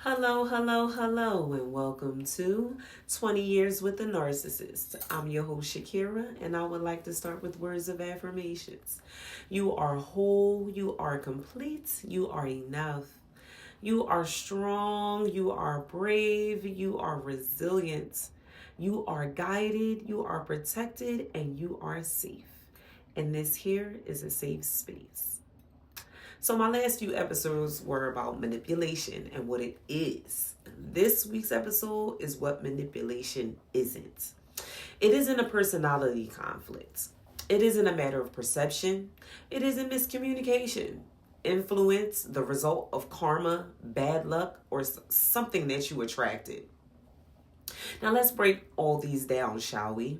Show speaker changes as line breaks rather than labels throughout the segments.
Hello, hello, hello, and welcome to 20 Years with the Narcissist. I'm your host, Shakira, and I would like to start with words of affirmations. You are whole, you are complete, you are enough. You are strong, you are brave, you are resilient, you are guided, you are protected, and you are safe. And this here is a safe space. So my last few episodes were about manipulation and what it is. This week's episode is what manipulation isn't. It isn't a personality conflict. It isn't a matter of perception. It isn't miscommunication, influence, the result of karma, bad luck, or something that you attracted. Now let's break all these down, shall we?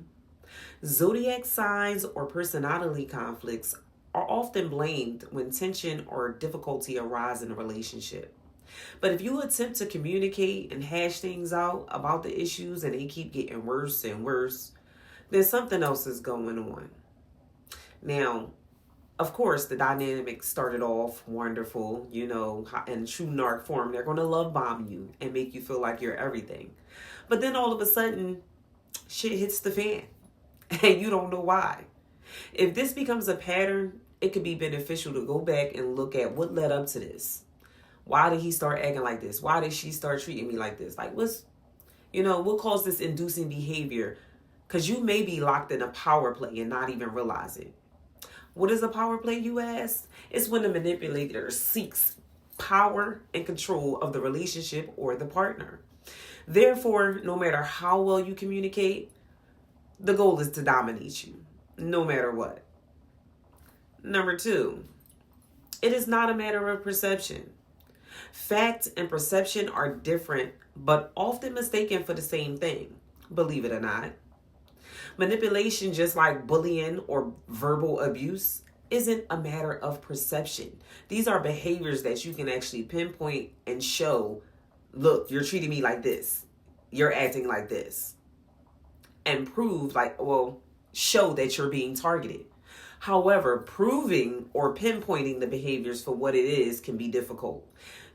Zodiac signs or personality conflicts are often blamed when tension or difficulty arise in a relationship. But if you attempt to communicate and hash things out about the issues and they keep getting worse and worse, then something else is going on. Now, of course, the dynamic started off wonderful, in true narc form. They're going to love bomb you and make you feel like you're everything. But then all of a sudden, shit hits the fan and you don't know why. If this becomes a pattern, it could be beneficial to go back and look at what led up to this. Why did he start acting like this? Why did she start treating me like this? Like, what caused this inducing behavior? Because you may be locked in a power play and not even realize it. What is a power play, you ask? It's when the manipulator seeks power and control of the relationship or the partner. Therefore, no matter how well you communicate, the goal is to dominate you, no matter what. Number 2, it is not a matter of perception. Fact and perception are different, but often mistaken for the same thing, believe it or not. Manipulation, just like bullying or verbal abuse, isn't a matter of perception. These are behaviors that you can actually pinpoint and show, look, you're treating me like this. You're acting like this. And prove, show that you're being targeted. However, proving or pinpointing the behaviors for what it is can be difficult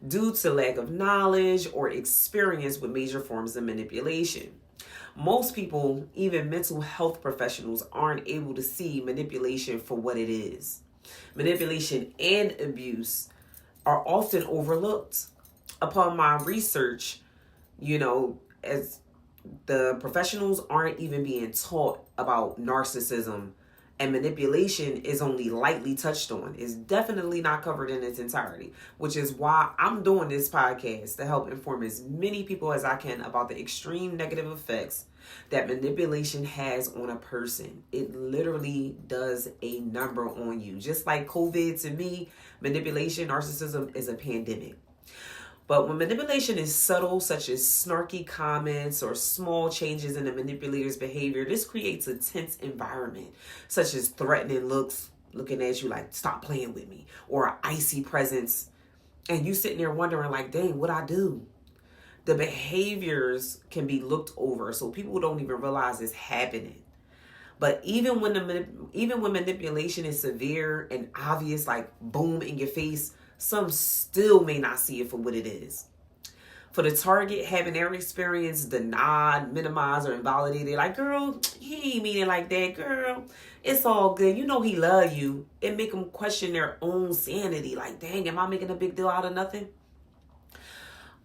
due to lack of knowledge or experience with major forms of manipulation. Most people, even mental health professionals, aren't able to see manipulation for what it is. Manipulation and abuse are often overlooked. Upon my research, as the professionals aren't even being taught about narcissism, and manipulation is only lightly touched on. It's definitely not covered in its entirety, which is why I'm doing this podcast to help inform as many people as I can about the extreme negative effects that manipulation has on a person. It literally does a number on you. Just like COVID, to me, manipulation, narcissism is a pandemic. But when manipulation is subtle, such as snarky comments or small changes in the manipulator's behavior, this creates a tense environment, such as threatening looks, looking at you like, stop playing with me, or an icy presence. And you sitting there wondering like, dang, what I do? The behaviors can be looked over, so people don't even realize it's happening. But even when manipulation is severe and obvious, like boom in your face, some still may not see it for what it is. For the target having their experience denied, minimized, or invalidated, like, girl, he ain't mean it like that, girl. It's all good. You know he love you. It make them question their own sanity. Like, dang, am I making a big deal out of nothing?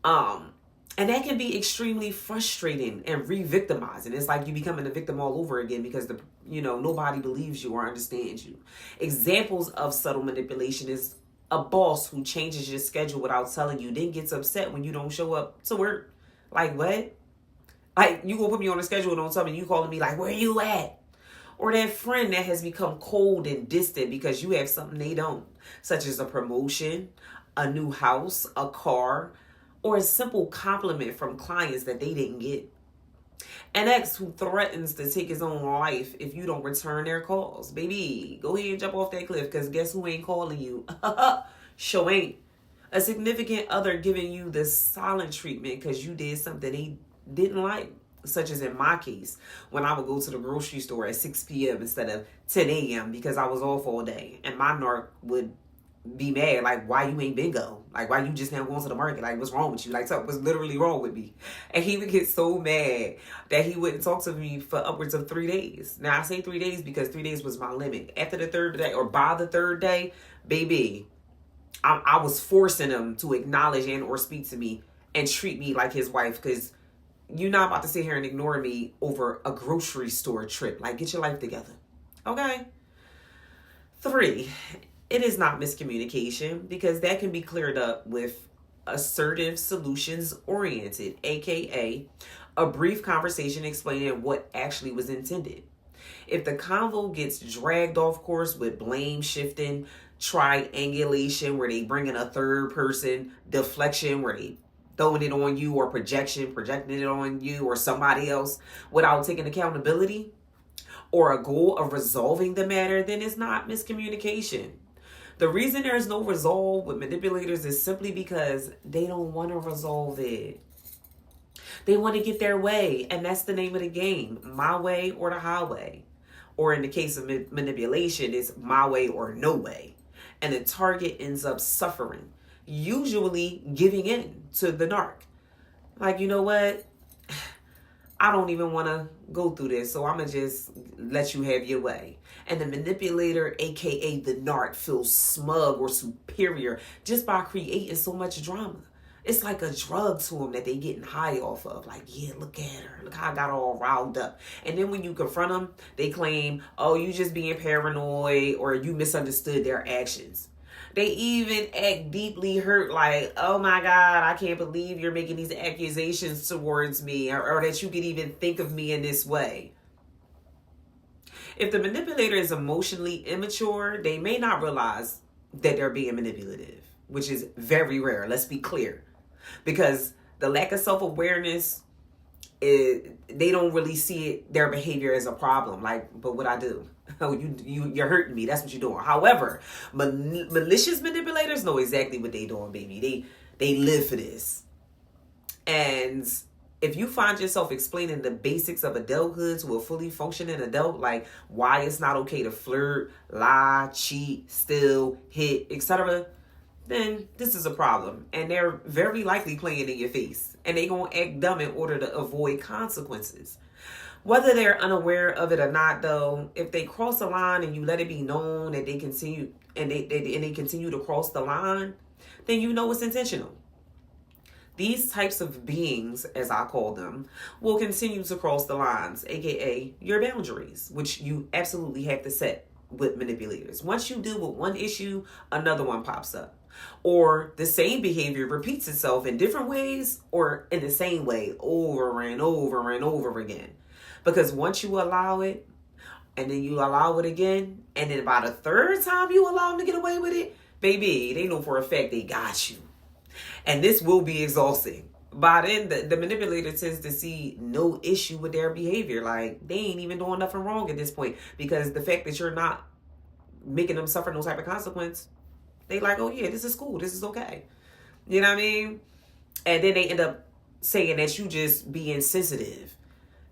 And that can be extremely frustrating and re-victimizing. It's like you becoming a victim all over again because nobody believes you or understands you. Examples of subtle manipulation is a boss who changes your schedule without telling you, then gets upset when you don't show up to work. Like, what? Like, you gonna put me on a schedule and don't tell me, you calling me like, where you at? Or that friend that has become cold and distant because you have something they don't, such as a promotion, a new house, a car, or a simple compliment from clients that they didn't get. An ex who threatens to take his own life if you don't return their calls. Baby, go ahead and jump off that cliff because guess who ain't calling you? Sure ain't. A significant other giving you the silent treatment because you did something they didn't like. Such as in my case, when I would go to the grocery store at 6 p.m. instead of 10 a.m. because I was off all day. And my narc would be mad, like, why you ain't been go? Like, why you just now going to the market? Like, what's wrong with you? Like, something was literally wrong with me. And he would get so mad that he wouldn't talk to me for upwards of 3 days. Now, I say 3 days because 3 days was my limit. After the third day, or by the third day, baby, I was forcing him to acknowledge and or speak to me and treat me like his wife, because you're not about to sit here and ignore me over a grocery store trip. Like, get your life together. Okay? 3, it is not miscommunication, because that can be cleared up with assertive solutions oriented, aka a brief conversation explaining what actually was intended. If the convo gets dragged off course with blame shifting, triangulation where they bring in a third person, deflection where they throwing it on you, or projecting it on you or somebody else without taking accountability, or a goal of resolving the matter, then it's not miscommunication. The reason there's no resolve with manipulators is simply because they don't want to resolve it. They want to get their way, and that's the name of the game, my way or the highway. Or in the case of manipulation, it's my way or no way. And the target ends up suffering, usually giving in to the narc. Like, you know what? I don't even want to go through this, so I'm going to just let you have your way. And the manipulator, aka the narc, feels smug or superior just by creating so much drama. It's like a drug to them that they getting high off of. Like, yeah, look at her. Look how I got all riled up. And then when you confront them, they claim, oh, you just being paranoid, or you misunderstood their actions. They even act deeply hurt, like, oh my God, I can't believe you're making these accusations towards me, or that you could even think of me in this way. If the manipulator is emotionally immature, they may not realize that they're being manipulative, which is very rare. Let's be clear. Because the lack of self-awareness, they don't really see their behavior as a problem. Like, but what I do? Oh, you're hurting me. That's what you're doing. However, malicious manipulators know exactly what they're doing, baby. They live for this. And if you find yourself explaining the basics of adulthood to a fully functioning adult, like why it's not okay to flirt, lie, cheat, steal, hit, etc., then this is a problem. And they're very likely playing in your face. And they're going to act dumb in order to avoid consequences. Whether they're unaware of it or not, though, if they cross the line and you let it be known that they continue and they continue to cross the line, then you know it's intentional. These types of beings, as I call them, will continue to cross the lines, aka your boundaries, which you absolutely have to set with manipulators. Once you deal with one issue, another one pops up. Or the same behavior repeats itself in different ways or in the same way over and over and over again. Because once you allow it, and then you allow it again, and then by the third time you allow them to get away with it, baby, they know for a fact they got you. And this will be exhausting. By then, the manipulator tends to see no issue with their behavior. Like, they ain't even doing nothing wrong at this point. Because the fact that you're not making them suffer no type of consequence, they like, oh yeah, this is cool. This is okay. You know what I mean? And then they end up saying that you just being sensitive.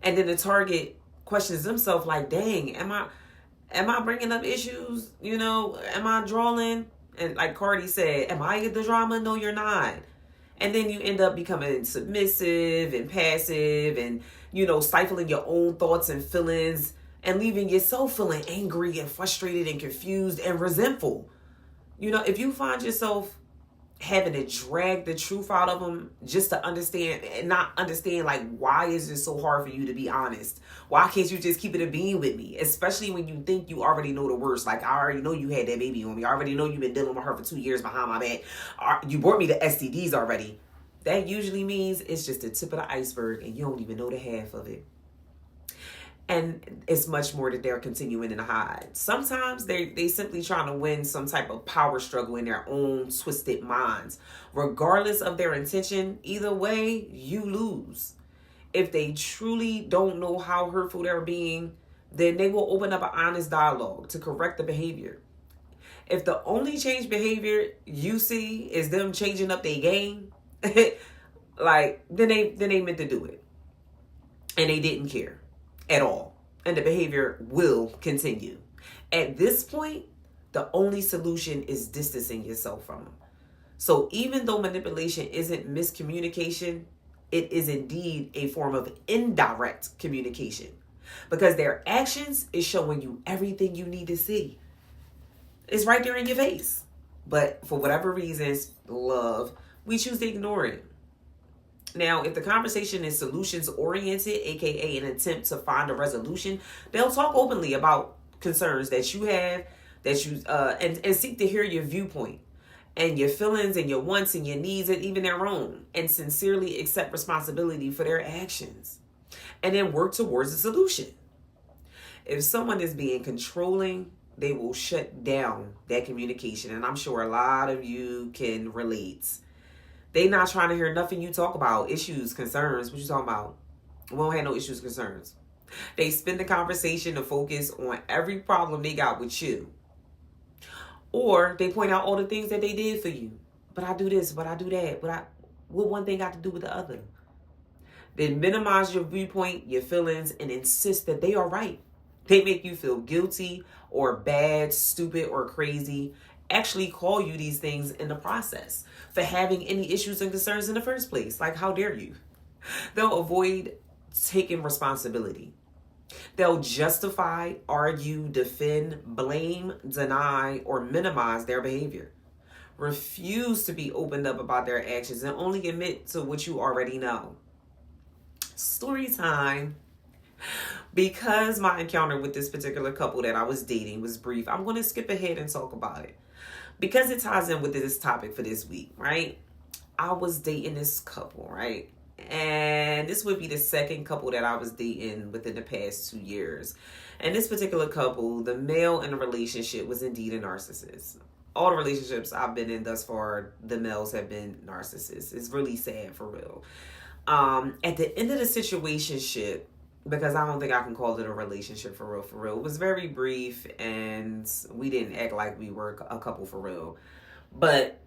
And then the target questions themselves like, dang, am I bringing up issues? You know, am I drawing? And like Cardi said, am I the drama? No, you're not. And then you end up becoming submissive and passive and, you know, stifling your own thoughts and feelings and leaving yourself feeling angry and frustrated and confused and resentful. You know, if you find yourself having to drag the truth out of them just to understand and not understand, like, why is it so hard for you to be honest? Why can't you just keep it a bean with me? Especially when you think you already know the worst. Like, I already know you had that baby on me. I already know you've been dealing with her for 2 years behind my back. You brought me the STDs already. That usually means it's just the tip of the iceberg and you don't even know the half of it. And it's much more that they're continuing to hide. Sometimes they simply trying to win some type of power struggle in their own twisted minds. Regardless of their intention, either way, you lose. If they truly don't know how hurtful they're being, then they will open up an honest dialogue to correct the behavior. If the only change behavior you see is them changing up their game, like, then they meant to do it. And they didn't care at all. And the behavior will continue. At this point, the only solution is distancing yourself from them. So even though manipulation isn't miscommunication, it is indeed a form of indirect communication, because their actions is showing you everything you need to see. It's right there in your face. But for whatever reasons, love, we choose to ignore it. Now, if the conversation is solutions oriented, aka an attempt to find a resolution, they'll talk openly about concerns that you have, that you and seek to hear your viewpoint and your feelings and your wants and your needs and even their own, and sincerely accept responsibility for their actions, and then work towards a solution. If someone is being controlling, they will shut down that communication, and I'm sure a lot of you can relate. They not trying to hear nothing you talk about. Issues, concerns. What you talking about? We don't have no issues, concerns. They spend the conversation to focus on every problem they got with you. Or they point out all the things that they did for you. But I do this, but I do that. What one thing got to do with the other? Then minimize your viewpoint, your feelings, and insist that they are right. They make you feel guilty or bad, stupid, or crazy. Actually call you these things in the process for having any issues and concerns in the first place. Like, how dare you? They'll avoid taking responsibility. They'll justify, argue, defend, blame, deny, or minimize their behavior. Refuse to be opened up about their actions and only admit to what you already know. Story time. Because my encounter with this particular couple that I was dating was brief, I'm going to skip ahead and talk about it, because it ties in with this topic for this week, right? I was dating this couple, right? And this would be the second couple that I was dating within the past 2 years. And this particular couple, the male in the relationship was indeed a narcissist. All the relationships I've been in thus far, the males have been narcissists. It's really sad, for real. At the end of the situationship, because I don't think I can call it a relationship for real. It was very brief, and we didn't act like we were a couple for real. But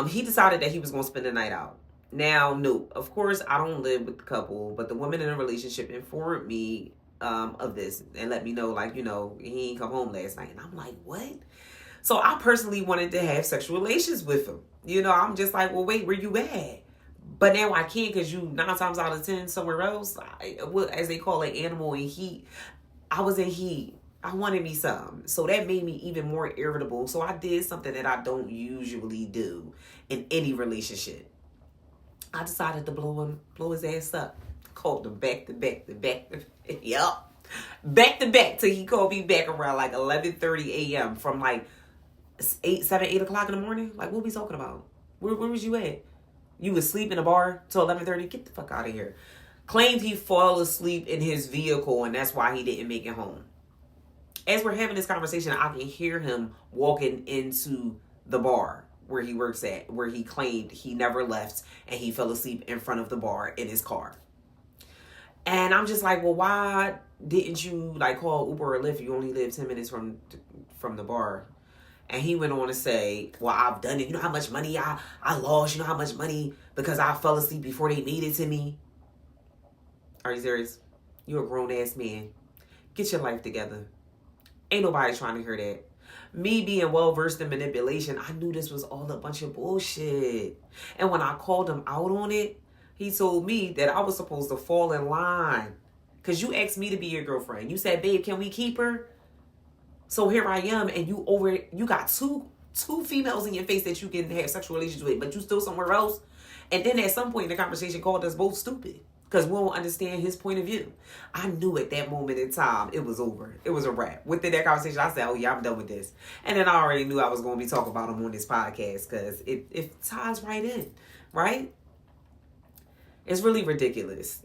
he decided that he was going to spend the night out. Now, no, of course, I don't live with the couple, but the woman in the relationship informed me of this and let me know, like, he ain't come home last night. And I'm like, what? So I personally wanted to have sexual relations with him. I'm just like, well, wait, where you at? But now I can't, because you 9 times out of 10 somewhere else, as they call it, animal in heat. I was in heat. I wanted me some. So that made me even more irritable. So I did something that I don't usually do in any relationship. I decided to blow his ass up. Called him back to back. Yep. Back to back till he called me back around like 11:30 a.m. from like 8 o'clock in the morning. Like, what we talking about? Where was you at? You was asleep in a bar till 11:30? Get the fuck out of here. Claimed he fell asleep in his vehicle and that's why he didn't make it home. As we're having this conversation, I can hear him walking into the bar where he works at, where he claimed he never left and he fell asleep in front of the bar in his car. And I'm just like, well, why didn't you call Uber or Lyft? You only live 10 minutes from the bar. And he went on to say, well, I've done it. You know how much money I lost? You know how much money because I fell asleep before they made it to me? Are you serious? You're a grown-ass man. Get your life together. Ain't nobody trying to hear that. Me being well-versed in manipulation, I knew this was all a bunch of bullshit. And when I called him out on it, he told me that I was supposed to fall in line. Because you asked me to be your girlfriend. You said, babe, can we keep her? So here I am, and you got two females in your face that you can have sexual relations with, but you still somewhere else. And then at some point in the conversation called us both stupid because we don't understand his point of view. I knew at that moment in time it was over. It was a wrap. Within that conversation, I said, oh yeah, I'm done with this. And then I already knew I was going to be talking about him on this podcast because it ties right in, right? It's really ridiculous,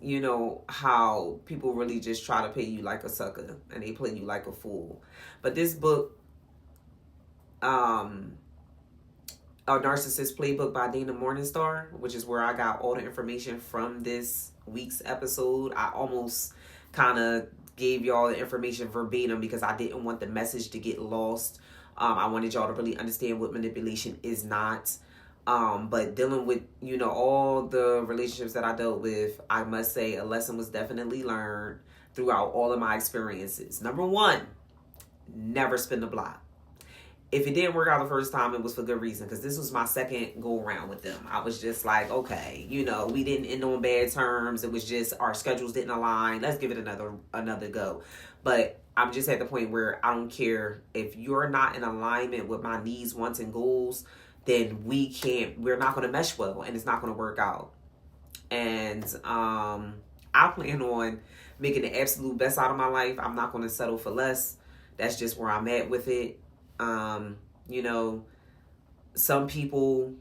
how people really just try to pay you like a sucker and they play you like a fool. But this book, A Narcissist Playbook by Dana Morningstar, which is where I got all the information from this week's episode. I almost kind of gave y'all the information verbatim because I didn't want the message to get lost. I wanted y'all to really understand what manipulation is not. But dealing with, all the relationships that I dealt with, I must say a lesson was definitely learned throughout all of my experiences. Number one, never spin the block. if it didn't work out the first time, it was for good reason, because this was my second go around with them. I was just like, okay, we didn't end on bad terms. It was just our schedules didn't align. Let's give it another go. But I'm just at the point where I don't care if you're not in alignment with my needs, wants, and goals, then we're not going to mesh well, and it's not going to work out. And I plan on making the absolute best out of my life. I'm not going to settle for less. That's just where I'm at with it. Some people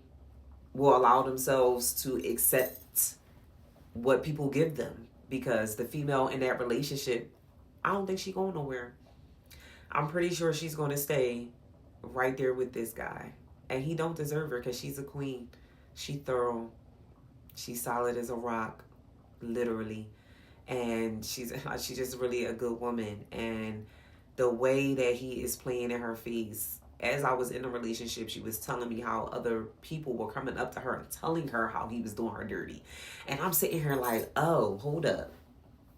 will allow themselves to accept what people give them, because the female in that relationship, I don't think she's going nowhere. I'm pretty sure she's going to stay right there with this guy, and he don't deserve her, because she's a queen. She thorough. She's solid as a rock, literally. And she's just really a good woman. And the way that he is playing in her face, as I was in a relationship, she was telling me how other people were coming up to her and telling her how he was doing her dirty. And I'm sitting here like, oh, hold up.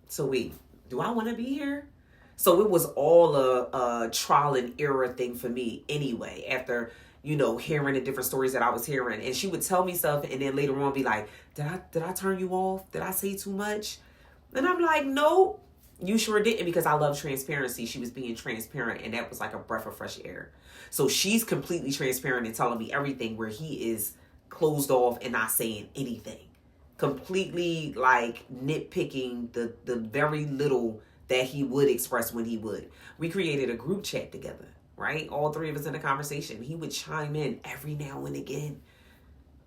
So wait, do I want to be here? So it was all a trial and error thing for me anyway, after, hearing the different stories that I was hearing. And she would tell me stuff and then later on be like, did I turn you off? Did I say too much? And I'm like, no, you sure didn't, because I love transparency. She was being transparent, and that was like a breath of fresh air. So she's completely transparent and telling me everything, where he is closed off and not saying anything. Completely like nitpicking the very little that he would express when he would. We created a group chat together, right? All three of us in a conversation. He would chime in every now and again.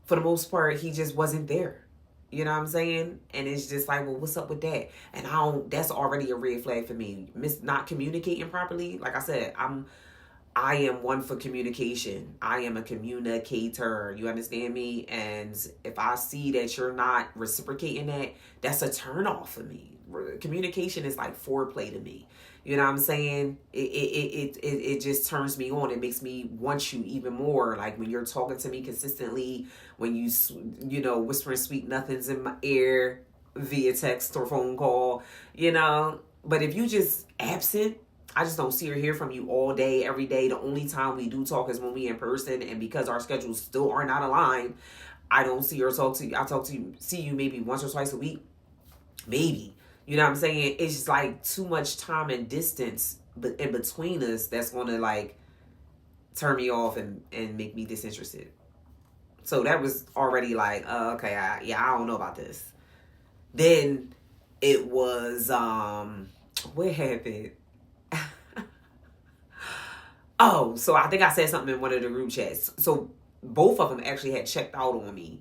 For the most part, he just wasn't there. You know what I'm saying? And it's just like, well, what's up with that? And that's already a red flag for me. Not communicating properly. Like I said, I am one for communication. I am a communicator. You understand me? And if I see that you're not reciprocating that, that's a turn off for me. Communication is like foreplay to me. You know what I'm saying? It just turns me on. It makes me want you even more. Like when you're talking to me consistently, when you whispering sweet nothings in my ear via text or phone call, But if you just absent, I just don't see or hear from you all day, every day. The only time we do talk is when we in person, and because our schedules still are not aligned, I don't see or talk to you. I see you maybe once or twice a week, maybe. You know what I'm saying? It's just like too much time and distance in between us that's going to like turn me off and make me disinterested. So that was already like, okay, I don't know about this. Then it was, what happened? Oh, so I think I said something in one of the group chats. So both of them actually had checked out on me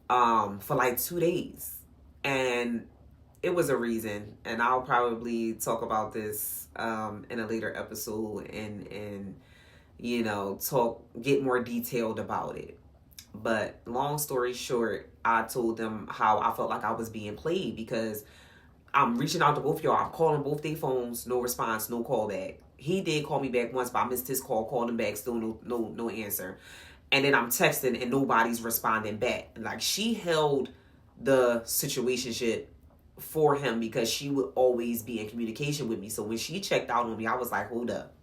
for like 2 days. And it was a reason, and I'll probably talk about this in a later episode and get more detailed about it. But long story short, I told them how I felt like I was being played, because I'm reaching out to both y'all. I'm calling both their phones, no response, no call back. He did call me back once, but I missed his call, called him back, still no answer. And then I'm texting and nobody's responding back. Like, she held the situationship for him because she would always be in communication with me. So when she checked out on me, I was like, hold up,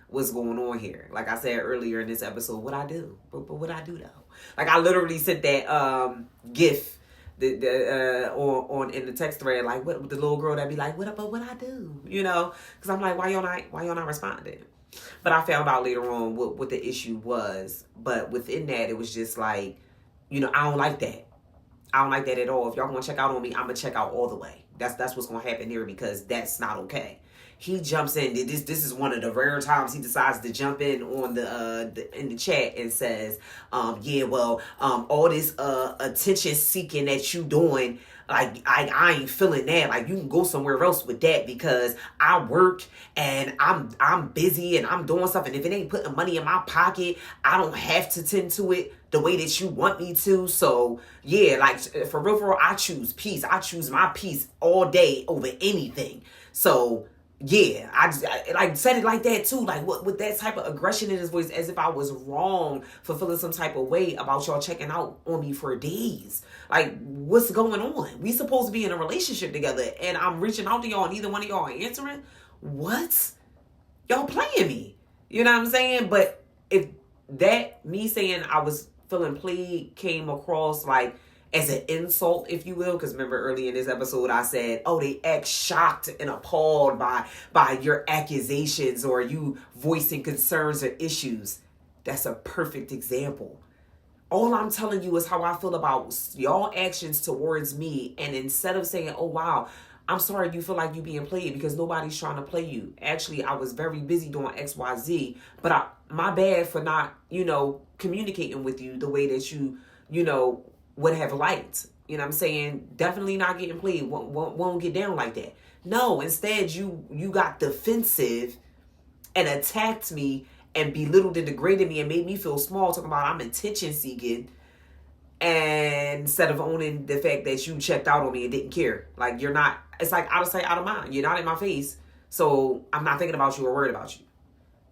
what's going on here? Like I said earlier in this episode, what I do? But what I do though? Like, I literally sent that GIF on in the text thread, like what the little girl that be like, what I do? Because I'm like, why y'all not responding? But I found out later on what the issue was. But within that, it was just like, I don't like that. I don't like that at all. If y'all gonna check out on me, I'm gonna check out all the way. That's what's gonna happen here, because that's not okay. He jumps in. This is one of the rare times he decides to jump in on in the chat and says, all this attention seeking that you doing, like I ain't feeling that. Like, you can go somewhere else with that, because I work and I'm busy and I'm doing stuff, and if it ain't putting money in my pocket, I don't have to tend to it the way that you want me to. So yeah, like for real, I choose peace. I choose my peace all day over anything. So yeah, I like said it like that too, like with that type of aggression in his voice, as if I was wrong for feeling some type of way about y'all checking out on me for days. Like, what's going on? We supposed to be in a relationship together, and I'm reaching out to y'all, and neither one of y'all are answering. What? Y'all playing me? You know what I'm saying? But if that, me saying I was feeling played came across like as an insult, if you will, because remember early in this episode I said, oh, they act shocked and appalled by your accusations or you voicing concerns or issues. That's a perfect example. All I'm telling you is how I feel about y'all actions towards me. And instead of saying, oh, wow, I'm sorry you feel like you being played, because nobody's trying to play you. Actually, I was very busy doing XYZ, but my bad for not, communicating with you the way that you would have liked. You know what I'm saying? Definitely not getting played. Won't get down like that. No, instead you got defensive and attacked me and belittled and degraded me and made me feel small, talking about I'm attention seeking, and instead of owning the fact that you checked out on me and didn't care. Like, you're not, it's like out of sight, out of mind. You're not in my face, so I'm not thinking about you or worried about you.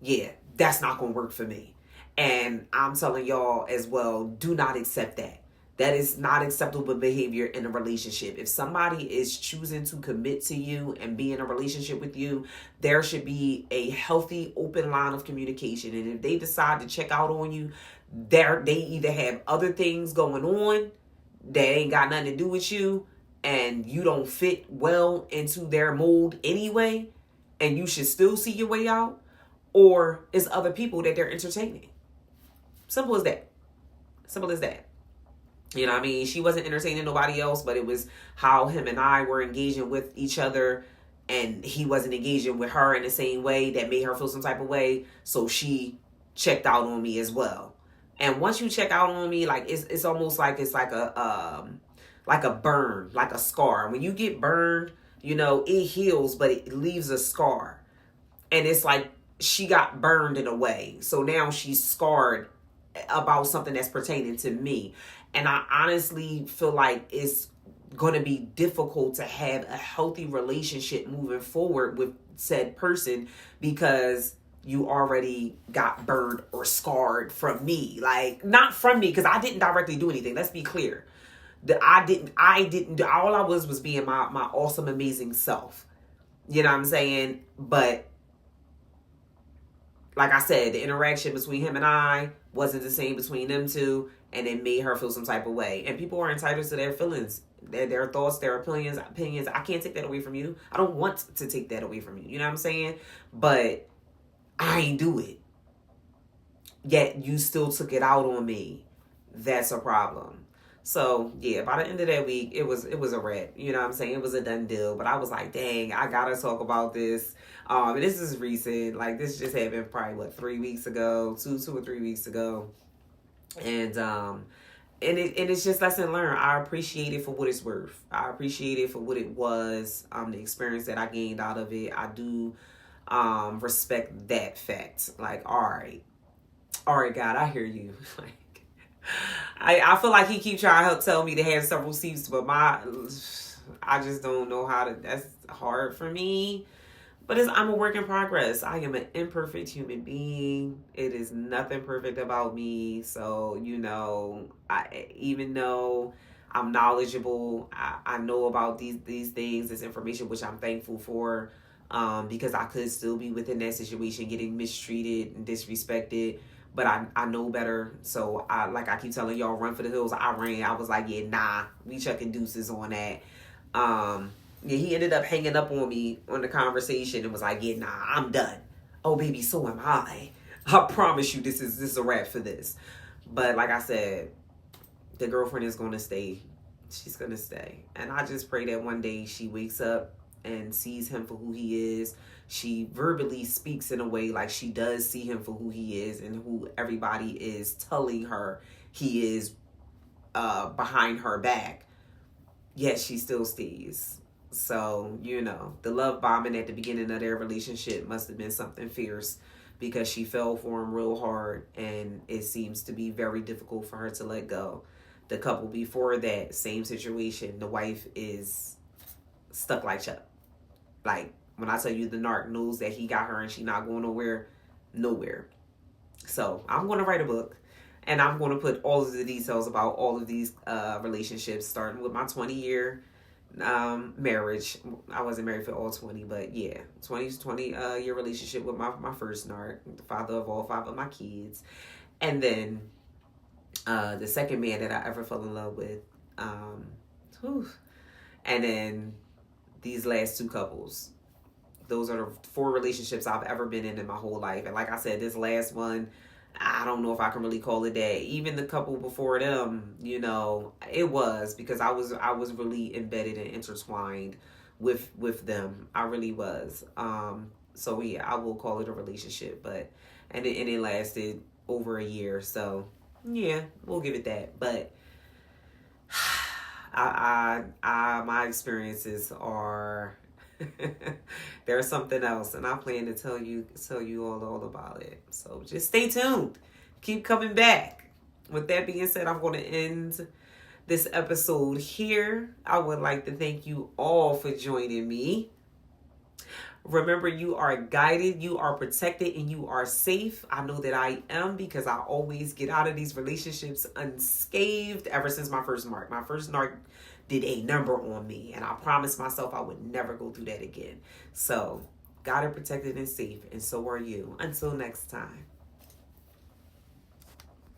Yeah, that's not going to work for me. And I'm telling y'all as well, do not accept that. That is not acceptable behavior in a relationship. If somebody is choosing to commit to you and be in a relationship with you, there should be a healthy, open line of communication. And if they decide to check out on you, they either have other things going on that ain't got nothing to do with you, and you don't fit well into their mold anyway, and you should still see your way out, or it's other people that they're entertaining. Simple as that. Simple as that. You know what I mean? She wasn't entertaining nobody else, but it was how him and I were engaging with each other, and he wasn't engaging with her in the same way that made her feel some type of way. So she checked out on me as well. And once you check out on me, like it's almost like it's like a burn, like a scar. When you get burned, it heals, but it leaves a scar. And it's like she got burned in a way. So now she's scarred about something that's pertaining to me. And I honestly feel like it's going to be difficult to have a healthy relationship moving forward with said person, because you already got burned or scarred from me. Like, not from me, because I didn't directly do anything. Let's be clear. I didn't, all I was being my awesome, amazing self. You know what I'm saying? But like I said, the interaction between him and I wasn't the same between them two, and it made her feel some type of way. And people are entitled to their feelings, their thoughts, their opinions. I can't take that away from you. I don't want to take that away from you. You know what I'm saying? But I ain't do it. Yet you still took it out on me. That's a problem. So yeah, by the end of that week, it was a wrap. You know what I'm saying? It was a done deal. But I was like, dang, I gotta talk about this. And this is recent. Like, this just happened probably 3 weeks ago, two or 3 weeks ago. And it's just lesson learned. I appreciate it for what it's worth. I appreciate it for what it was. The experience that I gained out of it. I do respect that fact. Like, all right, God, I hear you. Like, I feel like he keep trying to help tell me to have several seats, but I just don't know how to. That's hard for me. But I'm a work in progress. I am an imperfect human being. It is nothing perfect about me. So, even though I'm knowledgeable, I know about these things, this information, which I'm thankful for, because I could still be within that situation, getting mistreated and disrespected. But I know better. So, I keep telling y'all, run for the hills. I ran. I was like, yeah, nah, we chucking deuces on that. Yeah, he ended up hanging up on me on the conversation and was like, yeah, nah, I'm done. Oh, baby, so am I. I promise you this is a wrap for this. But like I said, the girlfriend is going to stay. She's going to stay. And I just pray that one day she wakes up and sees him for who he is. She verbally speaks in a way like she does see him for who he is and who everybody is telling her he is behind her back. Yet she still stays. So, the love bombing at the beginning of their relationship must have been something fierce, because she fell for him real hard, and it seems to be very difficult for her to let go. The couple before that, same situation. The wife is stuck like Chuck. Like, when I tell you the narc knows that he got her and she not going nowhere. So, I'm going to write a book, and I'm going to put all of the details about all of these relationships, starting with my 20-year marriage. I wasn't married for all 20, but yeah, 20 year relationship with my first narc, the father of all 5 of my kids. And then the second man that I ever fell in love with. Whew. And then these last 2 couples. Those are the 4 relationships I've ever been in my whole life. And like I said, this last one, I don't know if I can really call it that. Even the couple before them, you know, it was, because I was really embedded and intertwined with them. I really was. So yeah, I will call it a relationship, but and it lasted over a year. So yeah, we'll give it that. But my experiences are there's something else, and I plan to tell you all about it. So just stay tuned. Keep coming back. With that being said, I'm going to end this episode here. I would like to thank you all for joining me. Remember, you are guided, you are protected, and you are safe. I know that I am, because I always get out of these relationships unscathed ever since my first narc. My first narc did a number on me, and I promised myself I would never go through that again. So, guided, protected, and safe, and so are you. Until next time.